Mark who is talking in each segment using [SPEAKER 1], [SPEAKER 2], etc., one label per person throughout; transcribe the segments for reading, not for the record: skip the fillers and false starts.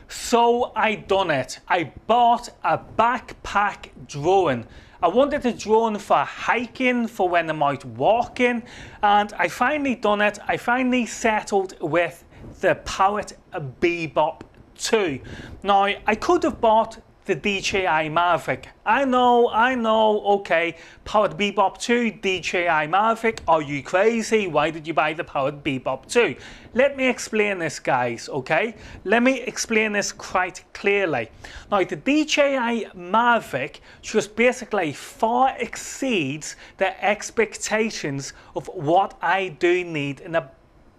[SPEAKER 1] So I done it. I bought a backpack drone. I wanted a drone for hiking, for when I'm out walking, and I finally done it. I finally settled with the Powered Bebop 2. Now, I could have bought the DJI Mavic. I know, okay, Powered Bebop 2, DJI Mavic, are you crazy? Why did you buy the Powered Bebop 2? Let me explain this, guys, okay? Let me explain this quite clearly. Now, the DJI Mavic just basically far exceeds the expectations of what I do need in a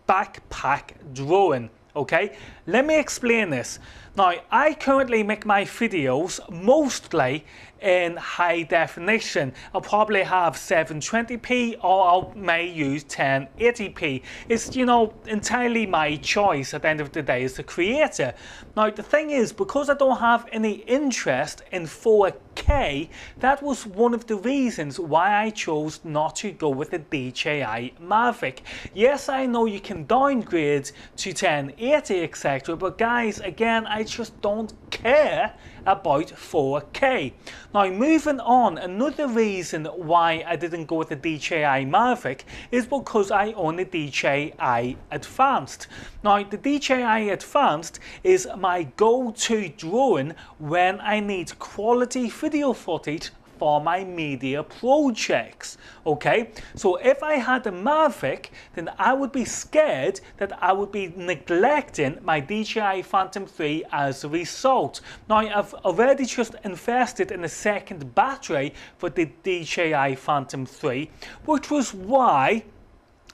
[SPEAKER 1] backpack drone. Okay, let me explain this. Now, I currently make my videos mostly in high definition. I'll probably have 720p or I may use 1080p. It's, you know, entirely my choice at the end of the day as the creator. Now, the thing is, because I don't have any interest in 4K, that was one of the reasons why I chose not to go with the DJI Mavic. Yes, I know you can downgrade to 1080, etc., but guys, again, I just don't care about 4K. Now, moving on, another reason why I didn't go with the DJI Mavic is because I own the DJI Advanced. Now, the DJI Advanced is my go-to drone when I need quality video footage for my media projects. Okay, so if I had a Mavic, then I would be scared that I would be neglecting my DJI Phantom 3 as a result. Now, I've already just invested in a second battery for the DJI Phantom 3, which was why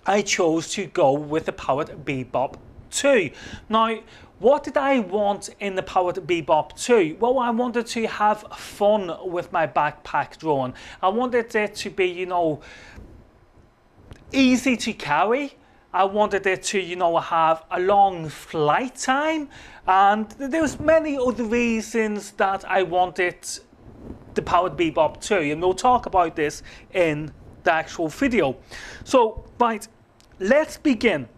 [SPEAKER 1] I chose to go with the Powered Bebop 2. Now, what did I want in the Powered Bebop 2? Well, I wanted to have fun with my backpack drone. I wanted it to be, you know, easy to carry. I wanted it to, you know, have a long flight time. And there's many other reasons that I wanted the Powered Bebop 2. And we'll talk about this in the actual video. So, right, let's begin.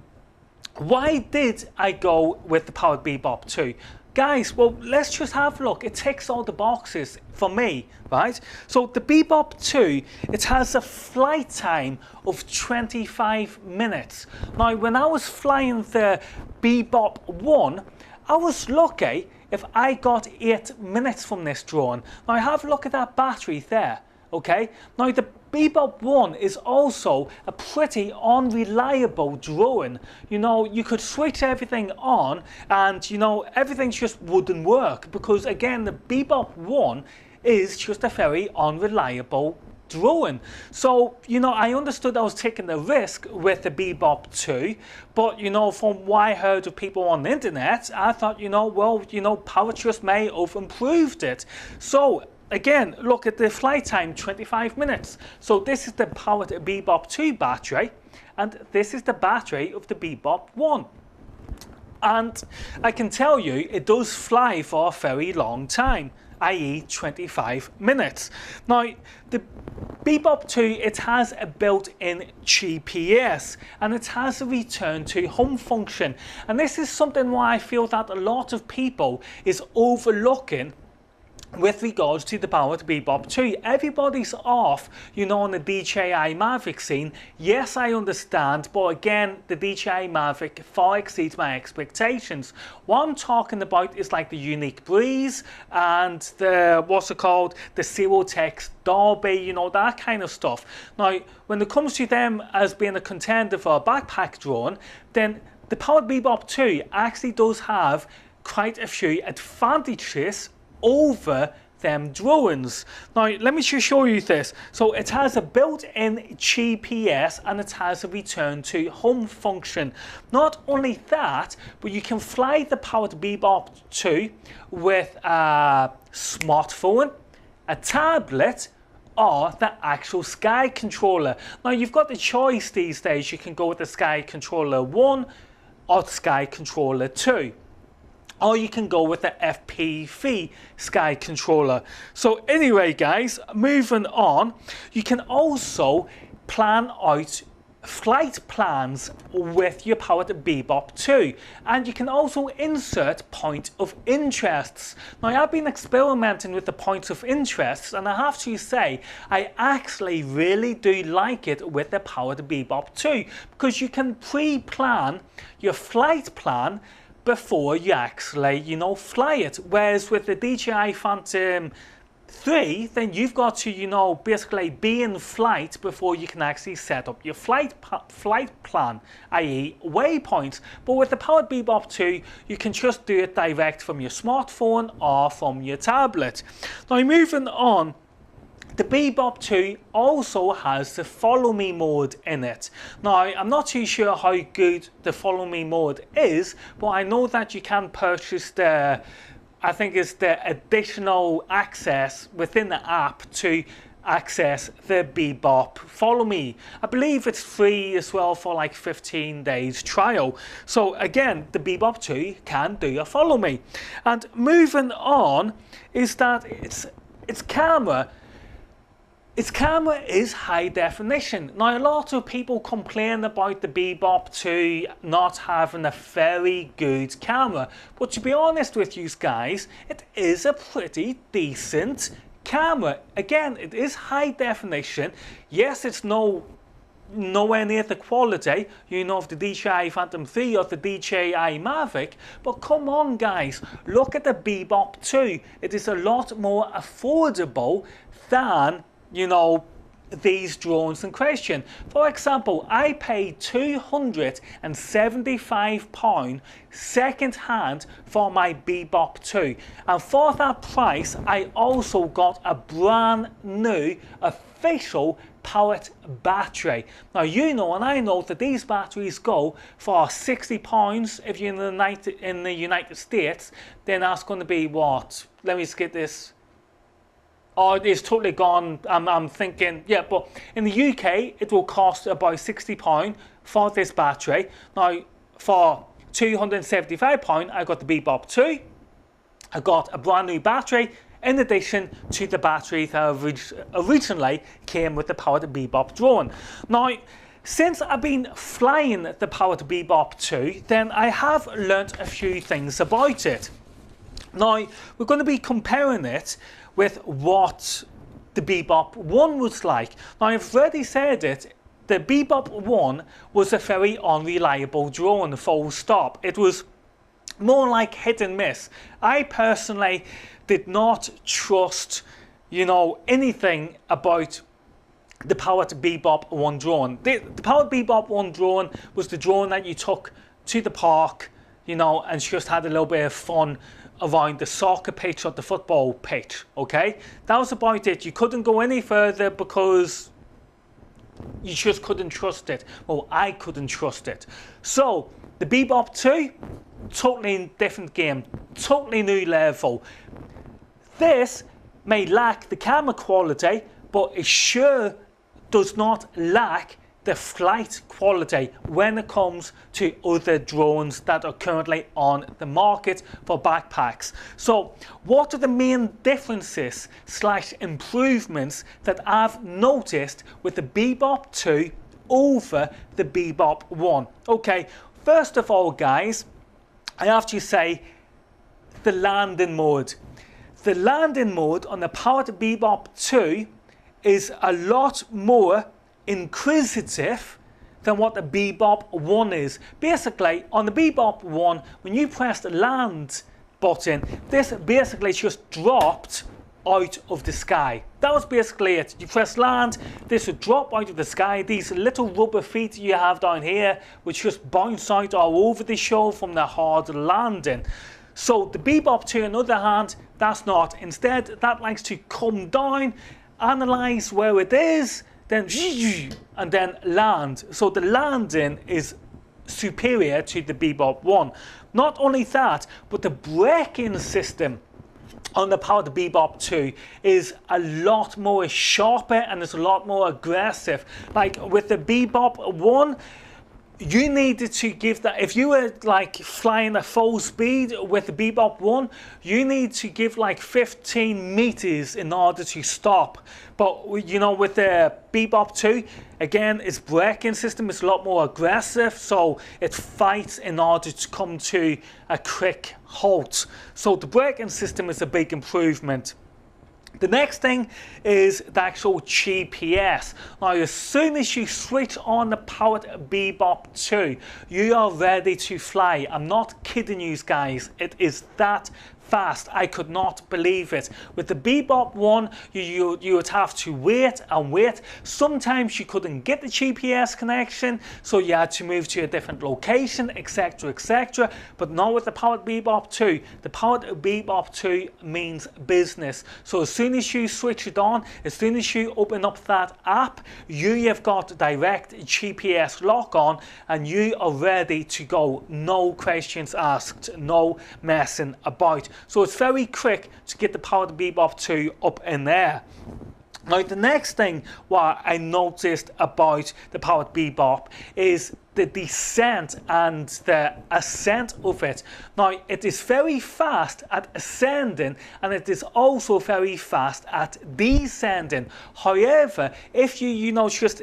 [SPEAKER 1] Why did I go with the Powered Bebop 2? Guys, well, let's just have a look. It ticks all the boxes for me, right? So the Bebop 2, it has a flight time of 25 minutes. Now, when I was flying the Bebop 1, I was lucky if I got 8 minutes from this drone. Now, have a look at that battery there, okay? Now, the Bebop 1 is also a pretty unreliable drone. You know, you could switch everything on and, you know, everything just wouldn't work because, again, the Bebop 1 is just a very unreliable drone. So, you know, I understood I was taking a risk with the Bebop 2, but, you know, from what I heard of people on the internet, I thought, you know, well, you know, Power just may have improved it. So, again, look at the flight time, 25 minutes. So this is the Powered Bebop 2 battery, and this is the battery of the Bebop 1. And I can tell you, it does fly for a very long time, i.e. 25 minutes. Now, the Bebop 2, it has a built-in GPS, and it has a return to home function. And this is something why I feel that a lot of people is overlooking with regards to the Powered Bebop 2. Everybody's off, you know, on the DJI Mavic scene. Yes, I understand, but again, the DJI Mavic far exceeds my expectations. What I'm talking about is like the Unique Breeze and the, what's it called, the Zero-Tex Derby, you know, that kind of stuff. Now, when it comes to them as being a contender for a backpack drone, then the Powered Bebop 2 actually does have quite a few advantages over them drones. Now, let me just show you this. So it has a built-in GPS and it has a return to home function. Not only that, but you can fly the Powered Bebop 2 with a smartphone, a tablet, or the actual Sky Controller. Now, you've got the choice these days. You can go with the Sky Controller 1 or the Sky Controller 2. Or you can go with the FPV Sky Controller. So anyway, guys, moving on, you can also plan out flight plans with your powered Bebop 2, and you can also insert point of interests. Now I've been experimenting with the points of interests, and I have to say I actually really do like it with the powered Bebop 2, because you can pre-plan your flight plan before you actually, you know, fly it. Whereas with the DJI Phantom 3, then you've got to, you know, basically be in flight before you can actually set up your flight plan, i.e. waypoints. But with the powered Bebop 2, you can just do it direct from your smartphone or from your tablet. Now moving on, the Bebop 2 also has the follow me mode in it. Now I'm not too sure how good the follow me mode is, but I know that you can purchase the, I think it's the additional access within the app to access the Bebop Follow Me. I believe it's free as well for like 15 days trial. So again, the Bebop 2 can do a Follow Me. And moving on is that its camera is high definition. Now a lot of people complain about the Bebop 2 not having a very good camera, but to be honest with you guys, it is a pretty decent camera. Again, it is high definition. Yes, it's nowhere near the quality, you know, of the DJI Phantom 3 or the DJI Mavic, but come on guys, look at the Bebop 2. It is a lot more affordable than, you know, these drones in question. For example, I paid £275 second hand for my Bebop 2, and for that price I also got a brand new official powered battery. Now you know and I know that these batteries go for £60 if you're in the United States. Then that's going to be what? Let me just get this. Oh, it's totally gone. I'm thinking, yeah, but in the UK, it will cost about £60 for this battery. Now, for £275, I got the Bebop 2. I got a brand new battery, in addition to the battery that originally came with the powered Bebop drone. Now, since I've been flying the powered Bebop 2, then I have learnt a few things about it. Now, we're going to be comparing it with what the Bebop 1 was like. Now I've already said it, the Bebop 1 was a very unreliable drone, full stop. It was more like hit and miss. I personally did not trust, you know, anything about the powered Bebop 1 drone. The powered Bebop 1 drone was the drone that you took to the park, you know, and just had a little bit of fun around the soccer pitch or the football pitch, okay? That was about it. You couldn't go any further because you just couldn't trust it. Well, I couldn't trust it. So, the Bebop 2, totally different game, totally new level. This may lack the camera quality, but it sure does not lack the flight quality when it comes to other drones that are currently on the market for backpacks. So what are the main differences / improvements that I've noticed with the Bebop 2 over the Bebop 1? Okay, first of all guys, I have to say the landing mode. The landing mode on the powered Bebop 2 is a lot more inquisitive than what the Bebop 1 is. Basically, on the Bebop 1, when you press the land button, this basically just dropped out of the sky. That was basically it. You press land, this would drop out of the sky. These little rubber feet you have down here, which just bounce out all over the show from the hard landing. So the Bebop 2, on the other hand, that's not. Instead, that likes to come down, analyze where it is, then and then land. So the landing is superior to the Bebop 1. Not only that, but the braking system on the powered Bebop 2 is a lot more sharper and it's a lot more aggressive. Like with the Bebop 1, you needed to give that, if you were like flying at full speed with the Bebop 1, you need to give like 15 meters in order to stop. But you know, with the Bebop 2, again, its braking system is a lot more aggressive, so it fights in order to come to a quick halt. So the braking system is a big improvement. The next thing is the actual GPS. Now, as soon as you switch on the powered Bebop 2, you are ready to fly. I'm not kidding you guys, it is that fast. I could not believe it. With the Bebop 1, you would have to wait and wait. Sometimes you couldn't get the GPS connection, so you had to move to a different location, etc, etc. But now with the powered Bebop 2, the powered Bebop 2 means business. So as soon as you switch it on, as soon as you open up that app, you have got direct GPS lock on and you are ready to go. No questions asked, no messing about. So it's very quick to get the powered Bebop 2 up in there. Now, the next thing what I noticed about the powered Bebop is the descent and the ascent of it. Now, it is very fast at ascending and it is also very fast at descending. However, if you just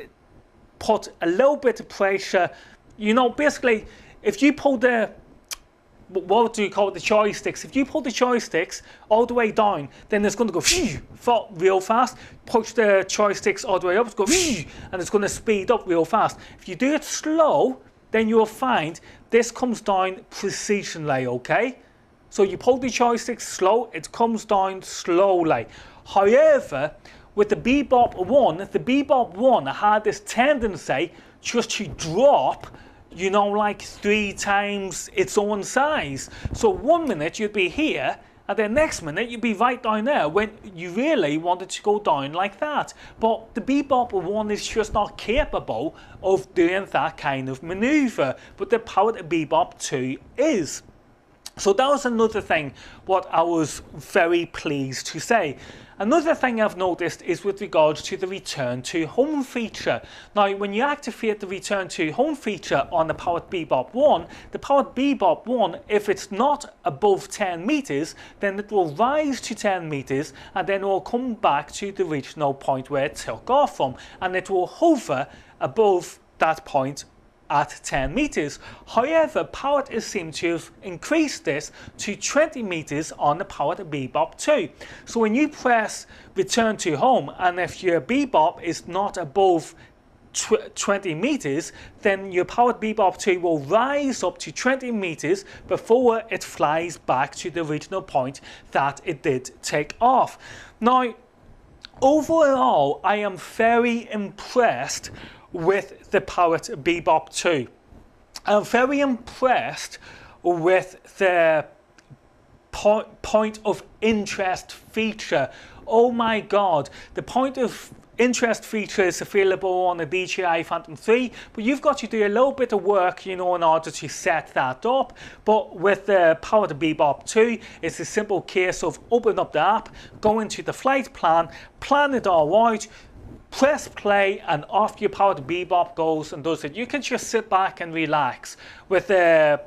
[SPEAKER 1] put a little bit of pressure, basically, if you pull the, what do you call it, the joysticks, if you pull the joysticks all the way down, then it's going to go real fast. Push the joysticks all the way up, it's going to go and it's going to speed up real fast. If you do it slow, then you'll find this comes down precisionally, okay? So you pull the joysticks slow, it comes down slowly. However, with the Bebop 1, the Bebop 1 had this tendency just to drop, like 3 times its own size. So 1 minute you'd be here, and then next minute you'd be right down there when you really wanted to go down like that. But the Bebop 1 is just not capable of doing that kind of maneuver, but the powered Bebop 2 is. So that was another thing what I was very pleased to say. Another thing I've noticed is with regards to the return to home feature. Now, when you activate the return to home feature on the powered Bebop 1, the powered Bebop 1, if it's not above 10 meters, then it will rise to 10 meters and then it will come back to the original point where it took off from, and it will hover above that point at 10 meters. However, Powered is seemed to have increased this to 20 meters on the Powered Bebop 2. So when you press return to home, and if your Bebop is not above 20 meters, then your Powered Bebop 2 will rise up to 20 meters before it flies back to the original point that it did take off. Now, overall, I am very impressed with the Powered Bebop 2. I'm very impressed with the point of interest feature. Oh my god, the point of interest feature is available on the DJI Phantom 3, but you've got to do a little bit of work, in order to set that up. But with the Powered Bebop 2, it's a simple case of open up the app, go into the flight plan it all out, press play, and off your Powered Bebop goes and does it. You can just sit back and relax. With the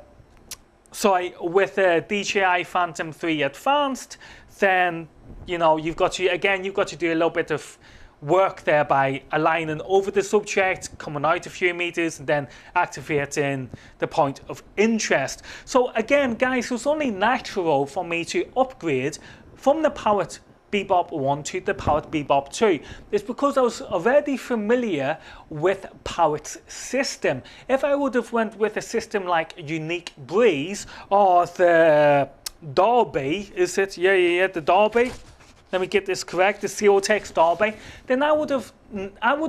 [SPEAKER 1] DJI Phantom 3 Advanced, then you've got to do a little bit of work there by aligning over the subject, coming out a few meters, and then activating the point of interest. So again, guys, it was only natural for me to upgrade from the Powered Bebop 1 to the Powered Bebop 2. It's because I was already familiar with Powered's system. If I would have went with a system like Unique Breeze or the Dolby, is it? Yeah, the Dolby. Let me get this correct, the CO-Tex Dolby. Then I would have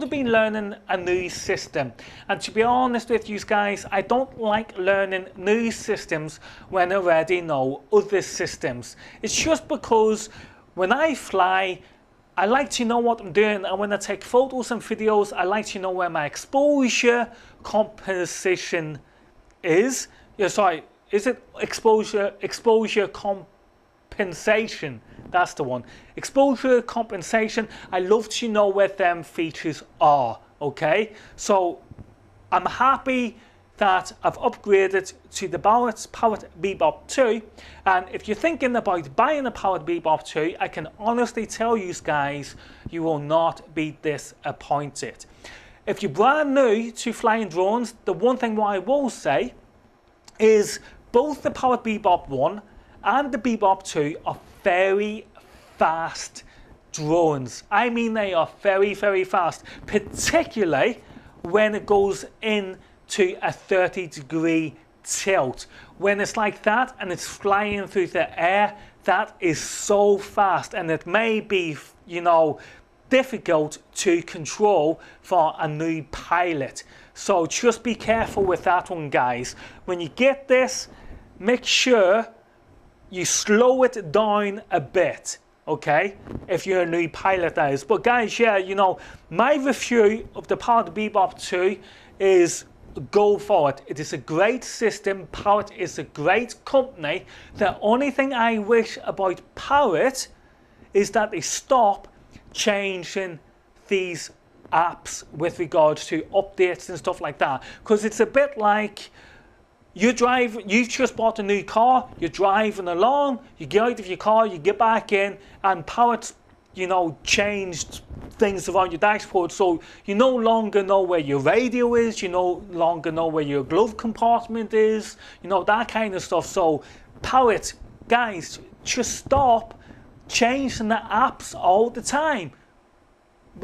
[SPEAKER 1] been learning a new system. And to be honest with you guys, I don't like learning new systems when I already know other systems. It's just because when I fly, I like to know what I'm doing, and when I take photos and videos, I like to know where my exposure composition is. Is it exposure compensation? That's the one. Exposure compensation. I love to know where them features are. Okay, so I'm happy that I've upgraded to the Powered Bebop 2, and if you're thinking about buying a Powered Bebop 2, I can honestly tell you guys, you will not be disappointed. If you're brand new to flying drones, the one thing what I will say is both the Powered Bebop 1 and the Bebop 2 are very fast drones. I mean, they are very, very fast, particularly when it goes into a 30-degree tilt. When it's like that and it's flying through the air, that is so fast, and it may be, you know, difficult to control for a new pilot. So just be careful with that one, guys. When you get this, make sure you slow it down a bit, okay, if you're a new pilot, that is. But guys, yeah, you know, my review of the Powered Bebop 2 is go for it. It is a great system. Powered is a great company. The only thing I wish about Powered is that they stop changing these apps with regards to updates and stuff like that, because it's a bit like you've just bought a new car, you're driving along, you get out of your car, you get back in, and Powered's, you know, changed things around your dashboard, so you no longer know where your radio is, you no longer know where your glove compartment is, you know, that kind of stuff. So Powered, guys, just stop changing the apps all the time.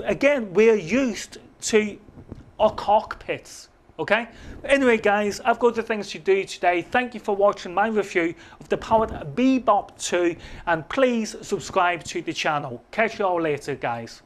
[SPEAKER 1] Again, we're used to our cockpits, okay? Anyway, guys, I've got the things to do today. Thank you for watching my review of the Powered Bebop 2, and please subscribe to the channel. Catch you all later, guys.